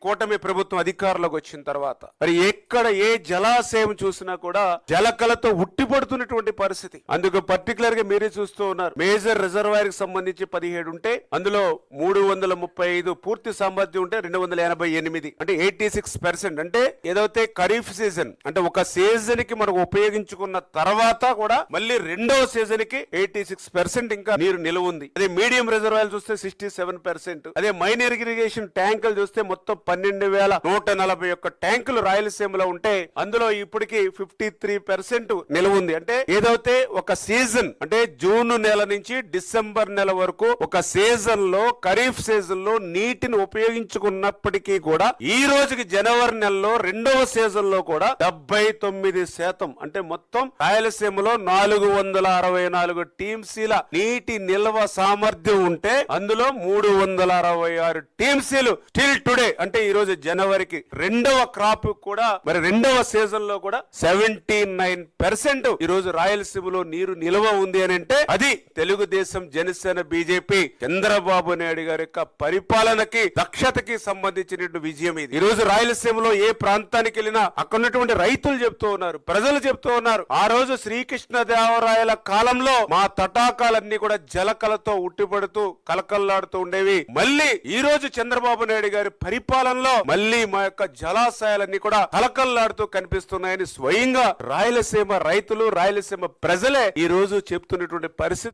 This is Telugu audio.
కూటమి ప్రభుత్వం అధికారంలోకి వచ్చిన తర్వాత మరి ఎక్కడ ఏ జలాశయం చూసినా కూడా జలకలతో ఉట్టిపడుతున్నటువంటి పరిస్థితి. అందుకు పర్టికులర్ గా మీరే చూస్తూ ఉన్నారు. మేజర్ రిజర్వాయర్ కి సంబంధించి 17 ఉంటే అందులో 335 పూర్తి సామర్థ్యం ఉంటే 288 అంటే 86%. అంటే ఏదైతే ఖరీఫ్ సీజన్ అంటే ఒక సీజన్ కి మనం ఉపయోగించుకున్న తర్వాత కూడా మళ్ళీ రెండవ సీజన్ కి 86% ఇంకా నీరు నిలువ ఉంది. అదే మీడియం రిజర్వాయర్ చూస్తే 67%. అదే మైనర్ ఇరిగేషన్ ట్యాంకులు చూస్తే మొత్తం 12,141 ట్యాంకులు రాయలసీమలో ఉంటే అందులో ఇప్పటికి 53% నిలువ ఉంది. అంటే ఏదైతే ఒక సీజన్ అంటే జూన్ నెల నుంచి డిసెంబర్ నెల వరకు ఒక సీజన్ లో ఖరీఫ్ సీజన్ లో నీటిని ఉపయోగించుకున్నప్పటికీ కూడా ఈ రోజుకి జనవరి నెలలో రెండవ సీజన్ లో కూడా 79% అంటే మొత్తం రాయలసీమలో 464 టీఎంసీల నీటి నిల్వ సామర్థ్యం ఉంటే అందులో 366 టీఎంసీలు స్టిల్ టుడే అంటే ఈ రోజు జనవరికి రెండవ క్రాప్ కూడా మరి రెండవ సీజన్ లో కూడా 79% ఈ రోజు రాయలసీమలో నీరు నిల్వ ఉంది అని అంటే అది తెలుగుదేశం, జనసేన, బీజేపీ, చంద్రబాబు నాయుడు గారి యొక్క పరిపాలనకి దక్షతకి సంబంధించిన విజయం ఇది. ఈ రోజు రాయలసీమలో ఏ ప్రాంతానికి వెళ్ళినా అక్కడ ఉన్నటువంటి రైతులు చెప్తూ ఉన్నారు, ప్రజలు చెప్తూ ఉన్నారు, ఆ రోజు శ్రీకృష్ణదేవరాయల కాలంలో మా తటాకాలన్నీ కూడా జలకలతో ఉట్టిపడుతూ కలకల్లాడుతూ ఉండేవి. మళ్ళీ ఈ రోజు చంద్రబాబు నాయుడు గారి పరిపాలనలో మళ్ళీ మా యొక్క జలాశయాలన్నీ కూడా కలకల్లాడుతూ కనిపిస్తున్నాయని స్వయంగా రాయలసీమ రైతులు, రాయలసీమ ప్రజలే ఈ రోజు చెప్తున్నటువంటి పరిస్థితి.